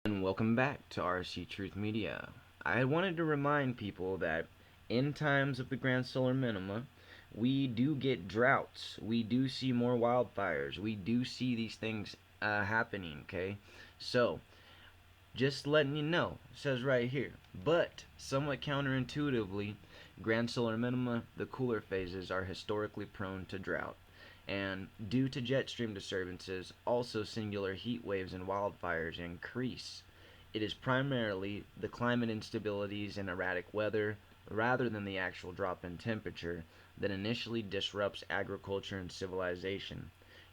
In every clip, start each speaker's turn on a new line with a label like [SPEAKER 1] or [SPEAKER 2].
[SPEAKER 1] And welcome back to RC Truth Media. I wanted to remind people that in times of the grand solar minima, we do get droughts. We do see more wildfires. We do see these things happening, okay? So, just letting you know, it says right here. But, somewhat counterintuitively, grand solar minima, the cooler phases, are historically prone to drought. And due to jet stream disturbances, also singular heat waves and wildfires increase. It is primarily the climate instabilities and erratic weather, rather than the actual drop in temperature, that initially disrupts agriculture and civilization.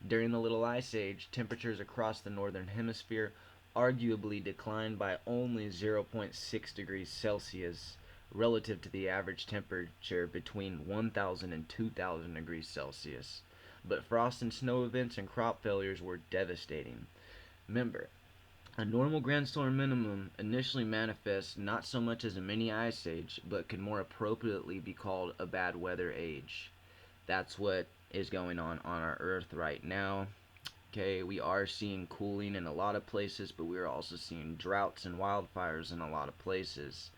[SPEAKER 1] During the Little Ice Age, temperatures across the northern hemisphere arguably declined by only 0.6 degrees Celsius relative to the average temperature between 1000 and 2000 degrees Celsius. But frost and snow events and crop failures were devastating. Remember, a normal grand storm minimum initially manifests not so much as a mini ice age, but could more appropriately be called a bad weather age. That's what is going on our Earth right now. Okay, we are seeing cooling in a lot of places, but we are also seeing droughts and wildfires in a lot of places.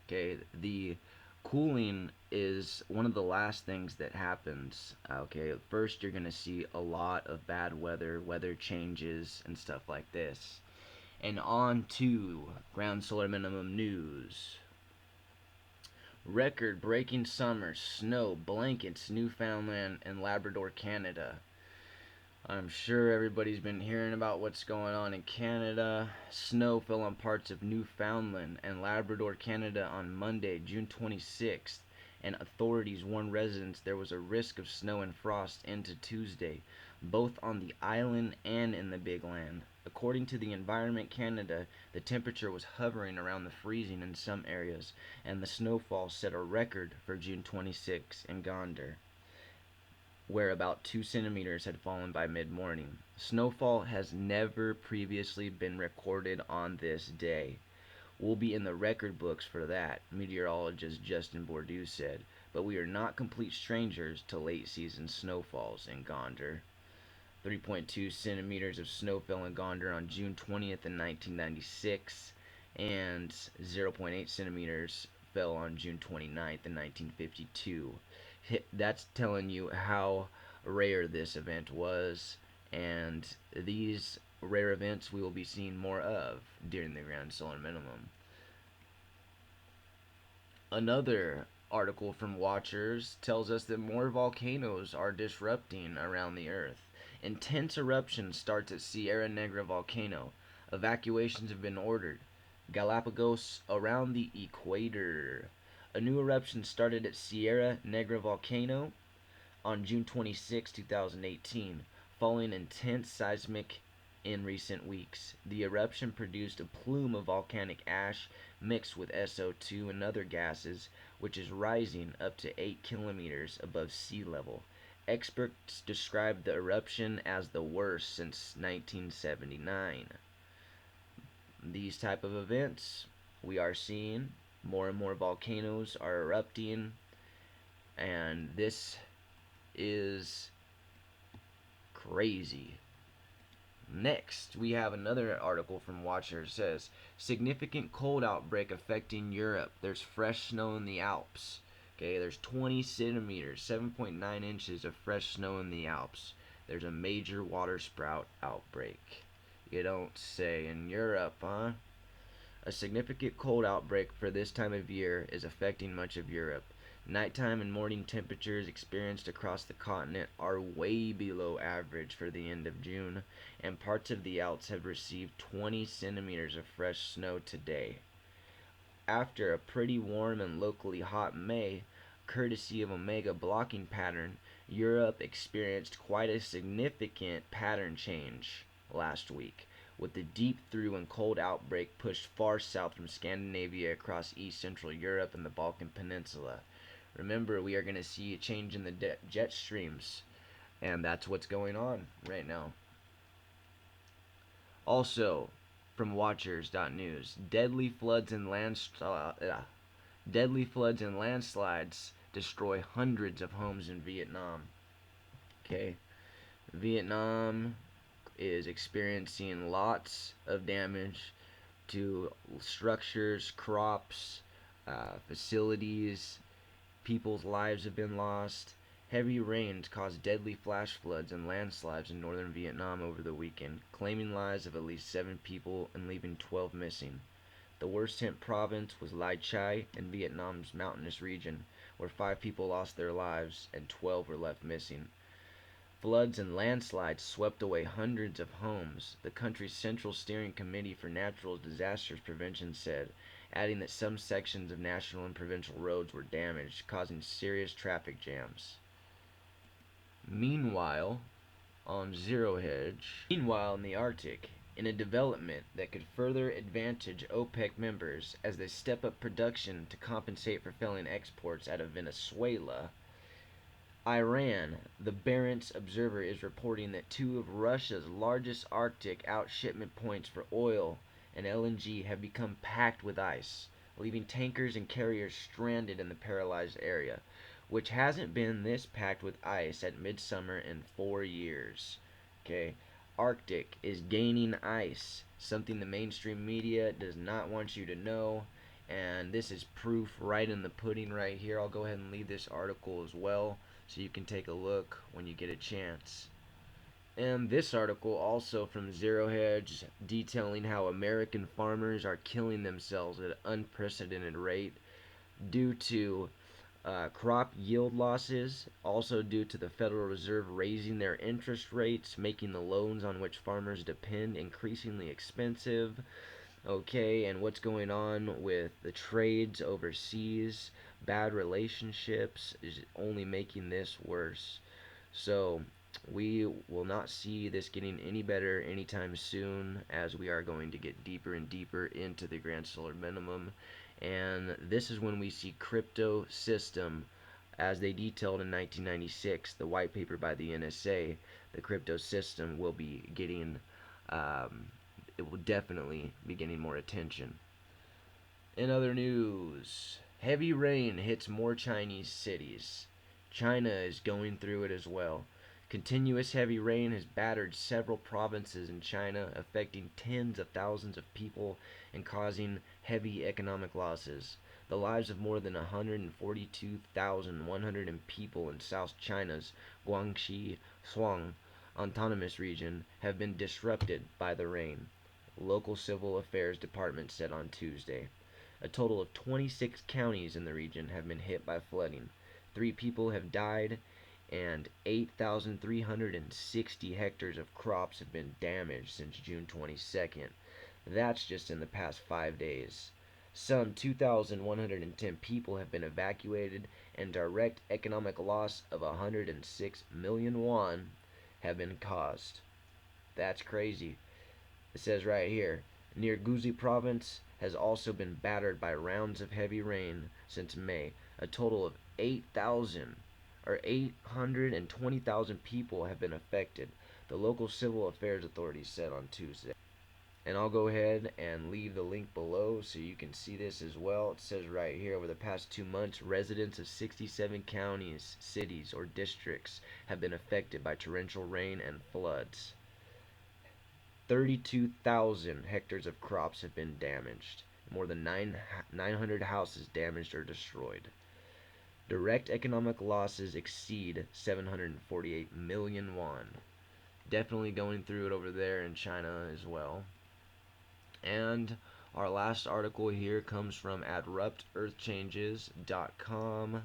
[SPEAKER 1] Okay, the cooling is one of the last things that happens. Okay, first you're going to see a lot of bad weather changes, and stuff like this. And on to ground solar minimum news. Record breaking summer, snow blankets Newfoundland and Labrador, Canada. I'm sure everybody's been hearing about what's going on in Canada. Snow fell on parts of Newfoundland and Labrador, Canada on Monday, June 26th, and authorities warned residents there was a risk of snow and frost into Tuesday, both on the island and in the Big Land. According to the Environment Canada, the temperature was hovering around the freezing in some areas, and the snowfall set a record for June 26 in Gander, where about 2 centimeters had fallen by mid morning. Snowfall has never previously been recorded on this day. We'll be in the record books for that, meteorologist Justin Bourdeau said, but we are not complete strangers to late season snowfalls in Gander. 3.2 centimeters of snow fell in Gander on June 20th in 1996, and 0.8 centimeters fell on June 29th in 1952. That's telling you how rare this event was, and these rare events we will be seeing more of during the grand solar minimum. Another article from Watchers tells us that more volcanoes are disrupting around the Earth. Intense eruption starts at Sierra Negra volcano. Evacuations have been ordered. Galapagos around the equator. A new eruption started at Sierra Negra volcano on June 26, 2018, following intense seismic in recent weeks. The eruption produced a plume of volcanic ash mixed with SO2 and other gases, which is rising up to 8 kilometers above sea level. Experts describe the eruption as the worst since 1979. These type of events we are seeing, more and more volcanoes are erupting, and this is crazy. Next, we have another article from Watcher. It says significant cold outbreak affecting Europe. There's fresh snow in the Alps. Okay, there's 20 centimeters, 7.9 inches of fresh snow in the Alps. There's a major water sprout outbreak. You don't say. In Europe, huh? A significant cold outbreak for this time of year is affecting much of Europe. Nighttime and morning temperatures experienced across the continent are way below average for the end of June, and parts of the Alps have received 20 centimeters of fresh snow today. After a pretty warm and locally hot May, courtesy of Omega blocking pattern, Europe experienced quite a significant pattern change last week, with the deep through and cold outbreak pushed far south from Scandinavia across East Central Europe and the Balkan Peninsula. Remember, we are going to see a change in the jet streams, and that's what's going on right now. Also, from Watchers.news, deadly floods and landslides destroy hundreds of homes in Vietnam. Okay, Vietnam is experiencing lots of damage to structures, crops, facilities. People's lives have been lost. Heavy rains caused deadly flash floods and landslides in northern Vietnam over the weekend, claiming lives of at least 7 people and leaving 12 missing. The worst hit province was Lai Chai in Vietnam's mountainous region, where 5 people lost their lives and 12 were left missing. Floods and landslides swept away hundreds of homes, the country's Central Steering Committee for Natural Disasters Prevention said, adding that some sections of national and provincial roads were damaged, causing serious traffic jams. Meanwhile, Meanwhile, in the Arctic, in a development that could further advantage OPEC members as they step up production to compensate for failing exports out of Venezuela, Iran, the Barents Observer is reporting that 2 of Russia's largest Arctic outshipment points for oil and LNG have become packed with ice, leaving tankers and carriers stranded in the paralyzed area, which hasn't been this packed with ice at midsummer in 4 years. Okay, Arctic is gaining ice, something the mainstream media does not want you to know, and this is proof right in the pudding right here. I'll go ahead and leave this article as well so you can take a look when you get a chance. And this article also from Zero Hedge detailing how American farmers are killing themselves at an unprecedented rate due to crop yield losses, also due to the Federal Reserve raising their interest rates, making the loans on which farmers depend increasingly expensive. Okay, and what's going on with the trades overseas, bad relationships is only making this worse. So, we will not see this getting any better anytime soon, as we are going to get deeper and deeper into the Grand Solar Minimum. And this is when we see crypto system, as they detailed in 1996, the white paper by the NSA. The crypto system will be getting it will definitely be getting more attention. In other news, heavy rain hits more Chinese cities. China is going through it as well. Continuous heavy rain has battered several provinces in China, affecting tens of thousands of people and causing heavy economic losses. The lives of more than 142,100 people in South China's Guangxi Shuang autonomous region have been disrupted by the rain, local civil affairs department said on Tuesday. A total of 26 counties in the region have been hit by flooding. 3 people have died, and 8,360 hectares of crops have been damaged since June 22nd. That's just in the past 5 days. Some 2,110 people have been evacuated, and direct economic loss of 106 million won have been caused. That's crazy. It says right here, near Guzi province has also been battered by rounds of heavy rain since May. A total of 820,000 people have been affected, the local civil affairs authorities said on Tuesday. And I'll go ahead and leave the link below so you can see this as well. It says right here, over the past 2 months, residents of 67 counties, cities, or districts have been affected by torrential rain and floods. 32,000 hectares of crops have been damaged. More than 900 houses damaged or destroyed. Direct economic losses exceed 748 million won. Definitely going through it over there in China as well. And our last article here comes from AbruptEarthChanges.com.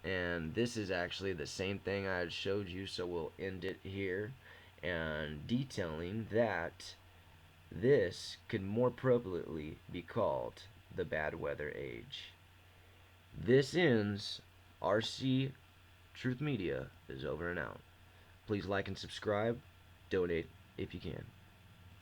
[SPEAKER 1] And this is actually the same thing I had showed you, so we'll end it here. And detailing that this could more appropriately be called the bad weather age. This ends. RC Truth Media is over and out. Please like and subscribe. Donate if you can.